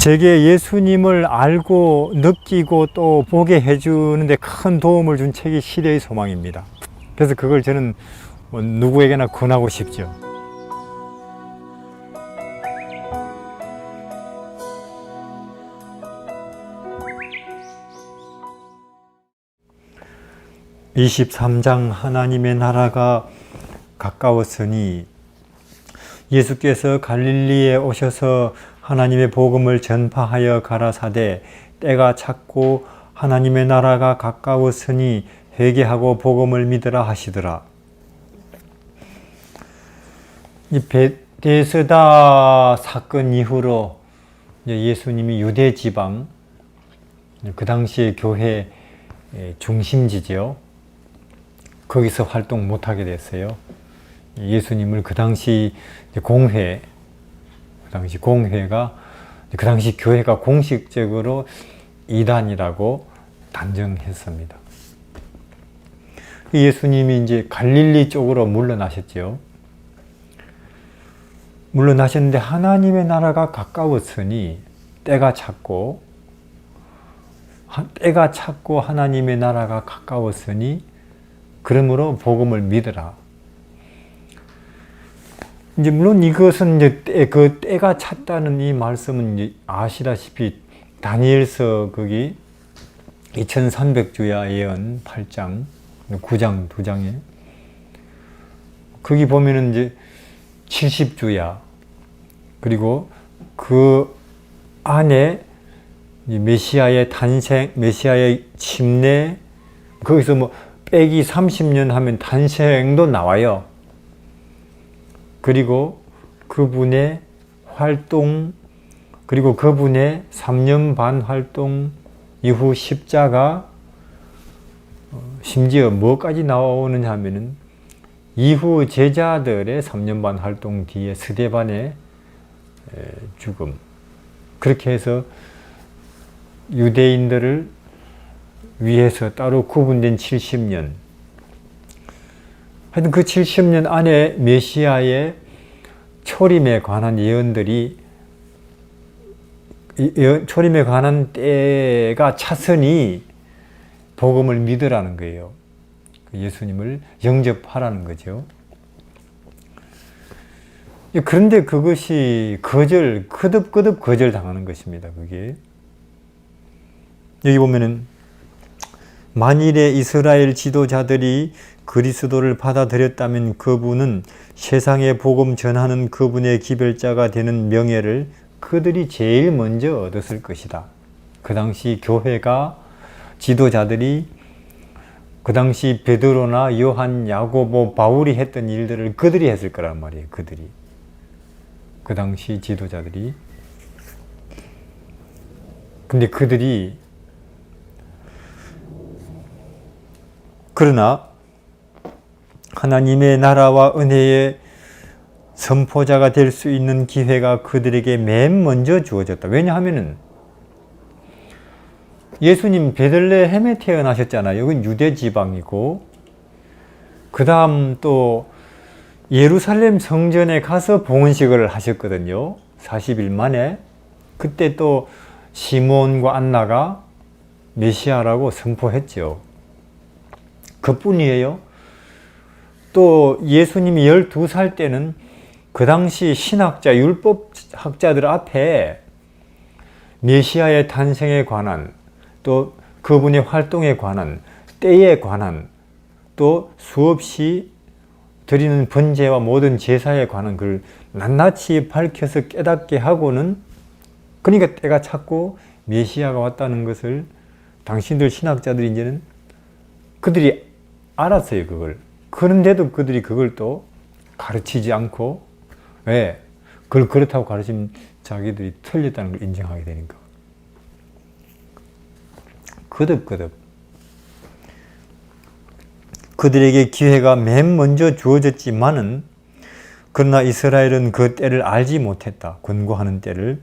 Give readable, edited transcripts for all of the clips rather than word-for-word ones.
제게 예수님을 알고 느끼고 또 보게 해주는데 큰 도움을 준 책이 시대의 소망입니다. 그래서 그걸 저는 누구에게나 권하고 싶죠. (23장) 하나님의 나라가 가까웠으니 예수께서 갈릴리에 오셔서 하나님의 복음을 전파하여 가라사대 때가 찼고 하나님의 나라가 가까웠으니 회개하고 복음을 믿으라 하시더라. 이 베데스다 사건 이후로 예수님이 유대 지방, 그 당시의 교회 중심지죠. 거기서 활동 못하게 됐어요. 예수님을 그 당시 공회가 그 당시 교회가 공식적으로 이단이라고 단정했습니다. 예수님이 이제 갈릴리 쪽으로 물러나셨죠. 물러나셨는데 하나님의 나라가 가까웠으니 때가 찼고 하나님의 나라가 가까웠으니 그러므로 복음을 믿으라. 이제 물론 이것은 이제 그 때가 찼다는 이 말씀은 이제 아시다시피 다니엘서 거기 2300주야 예언 8장 9장 2장에 거기 보면은 이제 70주야 그리고 그 안에 메시아의 탄생, 메시아의 침례, 거기서 뭐 빼기 30년 하면 탄생도 나와요. 그리고 그분의 활동, 그리고 그분의 3년 반 활동 이후 십자가, 심지어 뭐까지 나오느냐 하면은 이후 제자들의 3년 반 활동 뒤에 스데반의 죽음. 그렇게 해서 유대인들을 위해서 따로 구분된 70년. 하여튼 그 70년 안에 메시아의 초림에 관한 예언들이 초림에 관한 때가 찼으니 복음을 믿으라는 거예요. 예수님을 영접하라는 거죠. 그런데 그것이 거듭 거절당하는 것입니다. 그게 여기 보면은 만일에 이스라엘 지도자들이 그리스도를 받아들였다면 그분은 세상에 복음 전하는 그분의 기별자가 되는 명예를 그들이 제일 먼저 얻었을 것이다. 그 당시 교회가 지도자들이 그 당시 베드로나 요한, 야고보, 바울이 했던 일들을 그들이 했을 거란 말이에요. 그들이. 그 당시 지도자들이. 근데 그들이 그러나 하나님의 나라와 은혜의 선포자가 될 수 있는 기회가 그들에게 맨 먼저 주어졌다. 왜냐하면은 예수님 베들레헴에 태어나셨잖아요. 여긴 유대 지방이고 그 다음 또 예루살렘 성전에 가서 봉헌식을 하셨거든요. 40일 만에. 그때 또 시몬과 안나가 메시아라고 선포했죠. 그뿐이에요. 또 예수님이 12살 때는 그 당시 신학자, 율법학자들 앞에 메시아의 탄생에 관한 또 그분의 활동에 관한 때에 관한 또 수없이 드리는 번제와 모든 제사에 관한 걸 낱낱이 밝혀서 깨닫게 하고는 그러니까 때가 찼고 메시아가 왔다는 것을 당신들 신학자들이 이제는 그들이 알았어요. 그걸. 그런데도 그들이 그걸 또 가르치지 않고 왜? 그걸 그렇다고 가르치면 자기들이 틀렸다는 걸 인정하게 되니까. 거듭 그들에게 기회가 맨 먼저 주어졌지만은 그러나 이스라엘은 그 때를 알지 못했다. 권고하는 때를.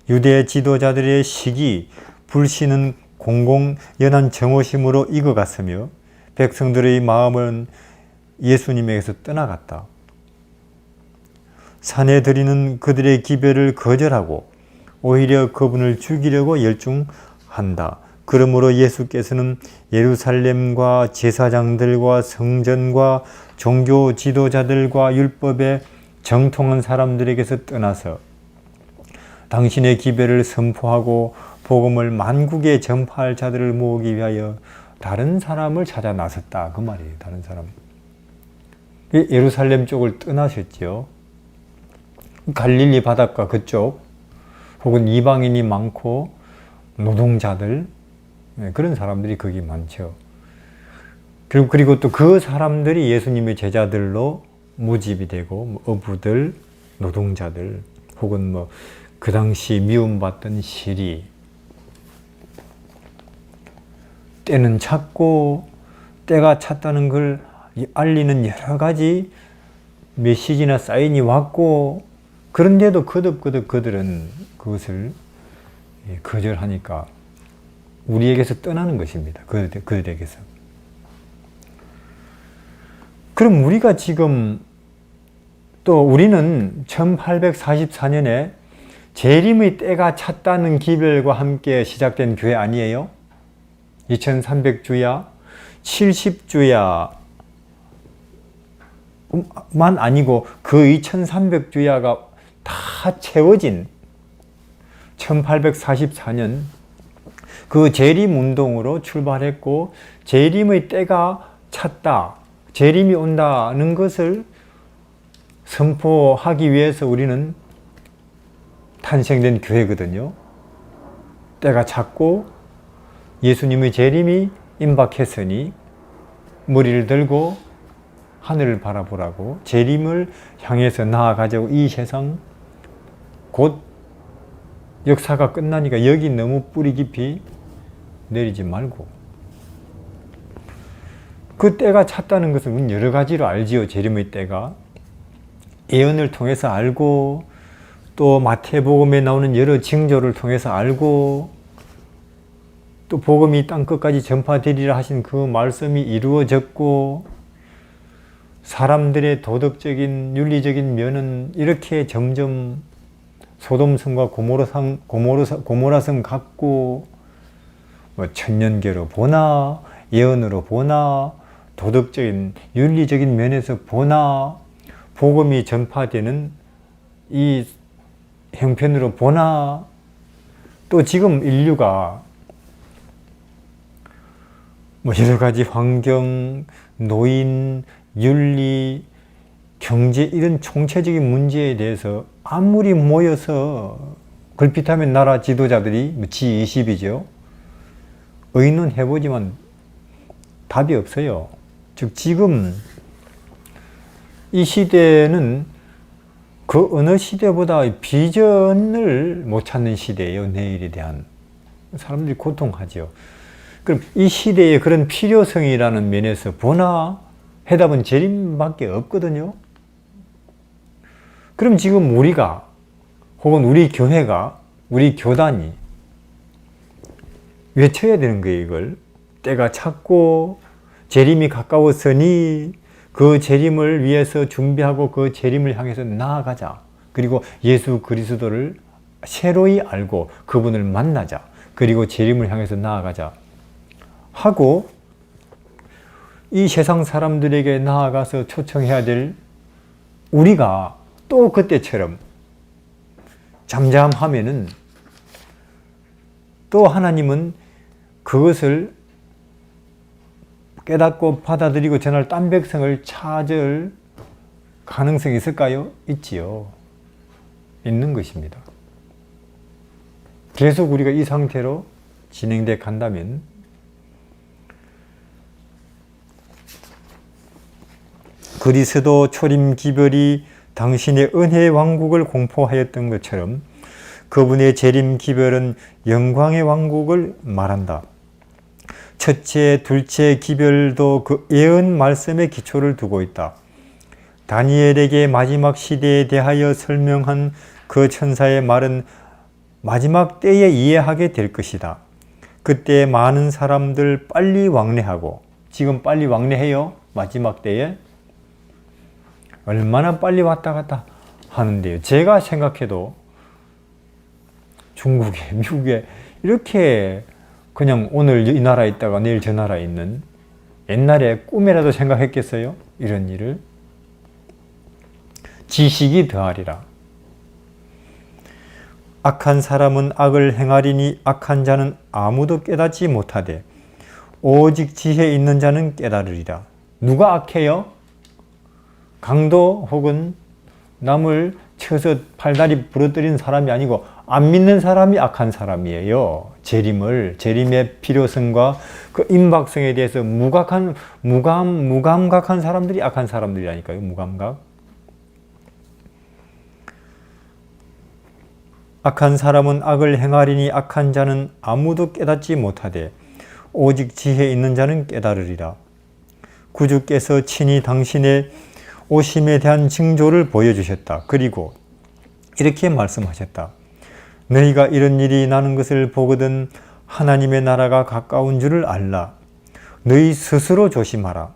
유대 지도자들의 시기, 불신은 공공연한 정오심으로 익어갔으며 백성들의 마음은 예수님에게서 떠나갔다. 산에 드리는 그들의 기별을 거절하고 오히려 그분을 죽이려고 열중한다. 그러므로 예수께서는 예루살렘과 제사장들과 성전과 종교 지도자들과 율법에 정통한 사람들에게서 떠나서 당신의 기별을 선포하고 복음을 만국에 전파할 자들을 모으기 위하여 다른 사람을 찾아 나섰다. 그 말이에요. 다른 사람. 예루살렘 쪽을 떠나셨죠. 갈릴리 바닷가 그쪽 혹은 이방인이 많고 노동자들 그런 사람들이 거기 많죠. 그리고 또 그 사람들이 예수님의 제자들로 모집이 되고 어부들, 노동자들 혹은 그 당시 미움받던 시리 때는 찼고 때가 찼다는 걸 알리는 여러 가지 메시지나 사인이 왔고 그런데도 거듭 그들은 그것을 거절하니까 우리에게서 떠나는 것입니다. 그들에게서. 그럼 우리가 지금 또 우리는 1844년에 재림의 때가 찼다는 기별과 함께 시작된 교회 아니에요? 2300주야, 70주야 만 아니고 그 2300주야가 다 채워진 1844년 그 재림운동으로 출발했고 재림의 때가 찼다. 재림이 온다는 것을 선포하기 위해서 우리는 탄생된 교회거든요. 때가 찼고 예수님의 재림이 임박했으니 머리를 들고 하늘을 바라보라고 재림을 향해서 나아가자고 이 세상 곧 역사가 끝나니까 여기 너무 뿌리 깊이 내리지 말고 그 때가 찼다는 것은 여러 가지로 알지요. 재림의 때가 예언을 통해서 알고 또 마태복음에 나오는 여러 징조를 통해서 알고 또 복음이 땅 끝까지 전파되리라 하신 그 말씀이 이루어졌고 사람들의 도덕적인 윤리적인 면은 이렇게 점점 소돔성과 고모라성 같고 천년계로 보나 예언으로 보나 도덕적인 윤리적인 면에서 보나 복음이 전파되는 이 형편으로 보나 또 지금 인류가 여러 가지 환경, 노인, 윤리, 경제 이런 총체적인 문제에 대해서 아무리 모여서 걸핏하면 나라 지도자들이 G20이죠. 의논해보지만 답이 없어요. 즉 지금 이 시대는 그 어느 시대보다 비전을 못 찾는 시대예요. 내일에 대한. 사람들이 고통하죠. 그럼 이 시대의 그런 필요성이라는 면에서 보나 해답은 재림밖에 없거든요. 그럼 지금 우리가 혹은 우리 교회가 우리 교단이 외쳐야 되는 거예요. 이걸 때가 찼고 재림이 가까웠으니 그 재림을 위해서 준비하고 그 재림을 향해서 나아가자. 그리고 예수 그리스도를 새로이 알고 그분을 만나자. 그리고 재림을 향해서 나아가자 하고 이 세상 사람들에게 나아가서 초청해야 될 우리가 또 그때처럼 잠잠하면은 또 하나님은 그것을 깨닫고 받아들이고 전할 딴 백성을 찾을 가능성이 있을까요? 있지요. 있는 것입니다. 계속 우리가 이 상태로 진행돼 간다면 그리스도 초림 기별이 당신의 은혜의 왕국을 공포하였던 것처럼 그분의 재림 기별은 영광의 왕국을 말한다. 첫째, 둘째 기별도 그 예언 말씀에 기초를 두고 있다. 다니엘에게 마지막 시대에 대하여 설명한 그 천사의 말은 마지막 때에 이해하게 될 것이다. 그때 많은 사람들 빨리 왕래하고, 지금 빨리 왕래해요? 마지막 때에? 얼마나 빨리 왔다 갔다 하는데요. 제가 생각해도 중국에, 미국에 이렇게 그냥 오늘 이 나라에 있다가 내일 저 나라에 있는, 옛날에 꿈이라도 생각했겠어요? 이런 일을. 지식이 더하리라. 악한 사람은 악을 행하리니 악한 자는 아무도 깨닫지 못하되 오직 지혜 있는 자는 깨달으리라. 누가 악해요? 강도 혹은 남을 쳐서 팔다리 부러뜨린 사람이 아니고 안 믿는 사람이 악한 사람이에요. 재림의 필요성과 그 임박성에 대해서 무감각한 사람들이 악한 사람들이라니까요. 무감각. 악한 사람은 악을 행하리니 악한 자는 아무도 깨닫지 못하되 오직 지혜 있는 자는 깨달으리라. 구주께서 친히 당신의 오심에 대한 징조를 보여주셨다. 그리고 이렇게 말씀하셨다. 너희가 이런 일이 나는 것을 보거든 하나님의 나라가 가까운 줄을 알라. 너희 스스로 조심하라.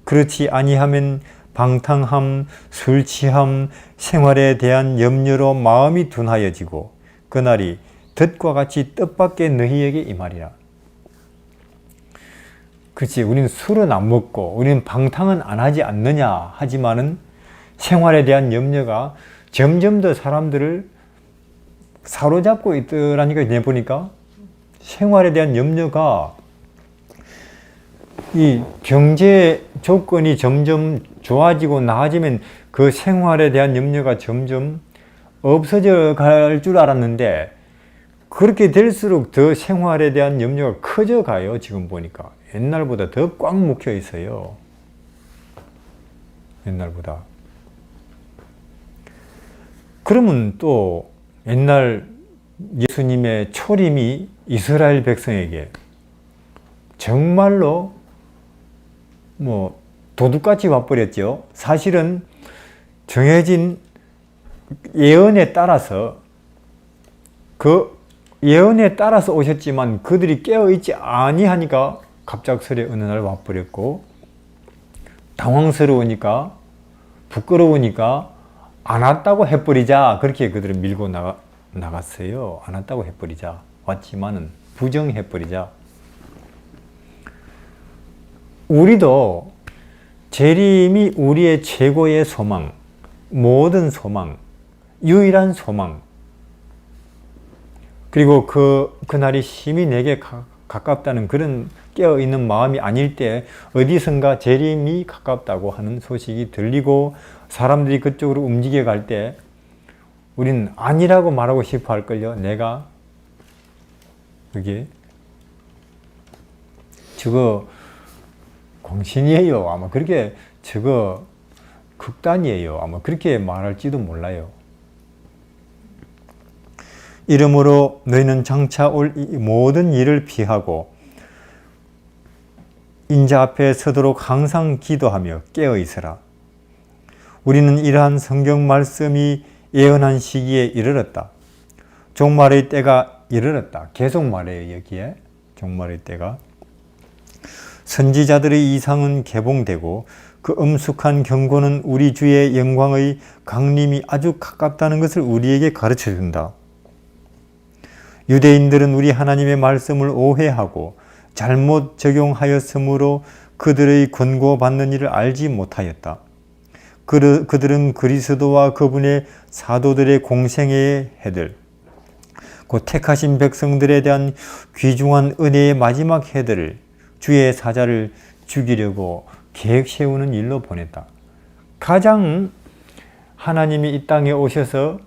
그렇지 아니하면 방탕함, 술 취함, 생활에 대한 염려로 마음이 둔하여지고 그날이 덫과 같이 뜻밖의 너희에게 임하리라. 그렇지, 우리는 술은 안 먹고 우리는 방탕은 안 하지 않느냐 하지만은 생활에 대한 염려가 점점 더 사람들을 사로잡고 있더라니까. 내보니까 생활에 대한 염려가, 이 경제 조건이 점점 좋아지고 나아지면 그 생활에 대한 염려가 점점 없어져 갈 줄 알았는데 그렇게 될수록 더 생활에 대한 염려가 커져 가요. 지금 보니까 옛날보다 더 꽉 묶여 있어요. 옛날보다. 그러면 또 옛날 예수님의 초림이 이스라엘 백성에게 정말로 도둑같이 와버렸죠. 사실은 정해진 예언에 따라서, 그 예언에 따라서 오셨지만 그들이 깨어있지 아니하니까 갑작스레 어느 날 와버렸고, 당황스러우니까 부끄러우니까 안 왔다고 해버리자, 그렇게 그들은 밀고 나갔어요. 안 왔다고 해버리자. 왔지만은 부정해버리자. 우리도 재림이 우리의 최고의 소망, 모든 소망, 유일한 소망, 그리고 그날이 심히 내게 가깝다는 그런 깨어있는 마음이 아닐 때 어디선가 재림이 가깝다고 하는 소식이 들리고 사람들이 그쪽으로 움직여 갈 때 우리는 아니라고 말하고 싶어 할걸요. 내가 그게 저거 광신이에요. 아마 그렇게, 저거 극단이에요. 아마 그렇게 말할지도 몰라요. 이러므로 너희는 장차 올 모든 일을 피하고 인자 앞에 서도록 항상 기도하며 깨어 있으라. 우리는 이러한 성경 말씀이 예언한 시기에 이르렀다. 종말의 때가 이르렀다. 계속 말해요. 여기에 종말의 때가. 선지자들의 이상은 개봉되고 그 엄숙한 경고는 우리 주의 영광의 강림이 아주 가깝다는 것을 우리에게 가르쳐준다. 유대인들은 우리 하나님의 말씀을 오해하고 잘못 적용하였으므로 그들의 권고받는 일을 알지 못하였다. 그들은 그리스도와 그분의 사도들의 공생애의 해들, 곧 택하신 백성들에 대한 귀중한 은혜의 마지막 해들을, 주의 사자를 죽이려고 계획 세우는 일로 보냈다. 가장 하나님이 이 땅에 오셔서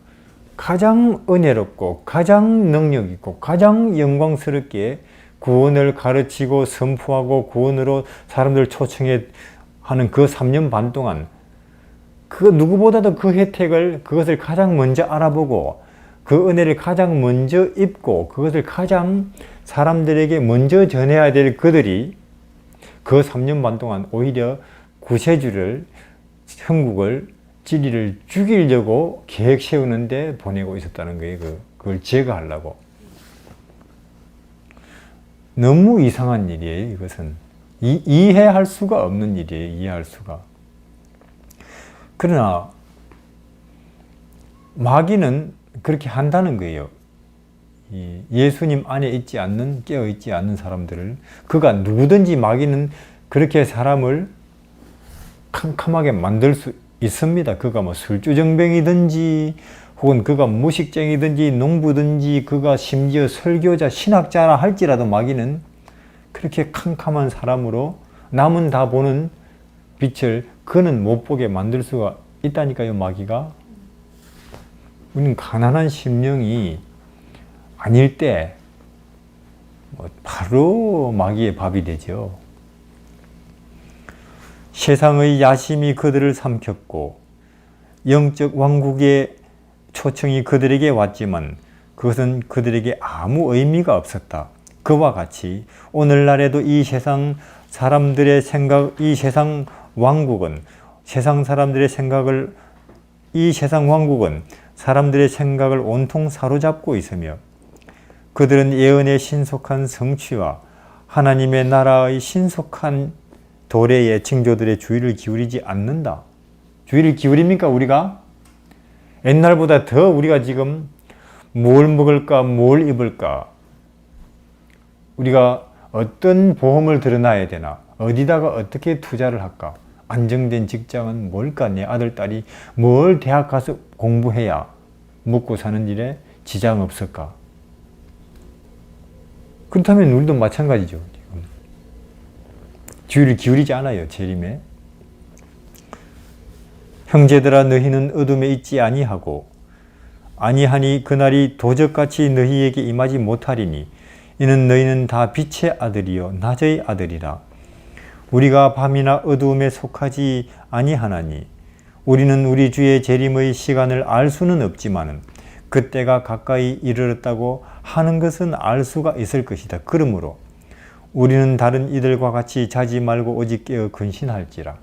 가장 은혜롭고 가장 능력있고 가장 영광스럽게 구원을 가르치고 선포하고 구원으로 사람들 초청해 하는 그 3년 반 동안 그 누구보다도 그 혜택을, 그것을 가장 먼저 알아보고 그 은혜를 가장 먼저 입고 그것을 가장 사람들에게 먼저 전해야 될 그들이 그 3년 반 동안 오히려 구세주를, 천국을, 진리를 죽이려고 계획 세우는데 보내고 있었다는 거예요. 그걸 제거하려고. 너무 이상한 일이에요. 이것은 이해할 수가 없는 일이에요. 이해할 수가. 그러나 마귀는 그렇게 한다는 거예요. 예수님 안에 있지 않는, 깨어 있지 않는 사람들을, 그가 누구든지 마귀는 그렇게 사람을 캄캄하게 만들 수 있습니다. 그가 뭐 술주정뱅이든지 혹은 그가 무식쟁이든지 농부든지 그가 심지어 설교자, 신학자라 할지라도 마귀는 그렇게 캄캄한 사람으로 남은 다 보는 빛을 그는 못 보게 만들 수가 있다니까요, 마귀가. 우리는 가난한 심령이 아닐 때 바로 마귀의 밥이 되죠. 세상의 야심이 그들을 삼켰고 영적 왕국의 초청이 그들에게 왔지만 그것은 그들에게 아무 의미가 없었다. 그와 같이 오늘날에도 이 세상 사람들의 생각, 이 세상 왕국은 사람들의 생각을 온통 사로잡고 있으며 그들은 예언의 신속한 성취와 하나님의 나라의 신속한 도래에 징조들의 주의를 기울이지 않는다. 주의를 기울입니까, 우리가? 옛날보다 더 우리가 지금 뭘 먹을까, 뭘 입을까, 우리가 어떤 보험을 들어놔야 되나, 어디다가 어떻게 투자를 할까, 안정된 직장은 뭘까, 내 아들, 딸이 뭘 대학 가서 공부해야 먹고 사는 일에 지장 없을까. 그렇다면 우리도 마찬가지죠. 지금. 주의를 기울이지 않아요, 재림에. 형제들아, 너희는 어둠에 있지 아니하고 아니하니 그날이 도적같이 너희에게 임하지 못하리니 이는 너희는 다 빛의 아들이요 낮의 아들이라. 우리가 밤이나 어두움에 속하지 아니하나니 우리는 우리 주의 재림의 시간을 알 수는 없지만은 그때가 가까이 이르렀다고 하는 것은 알 수가 있을 것이다. 그러므로 우리는 다른 이들과 같이 자지 말고 오직 깨어 근신할지라.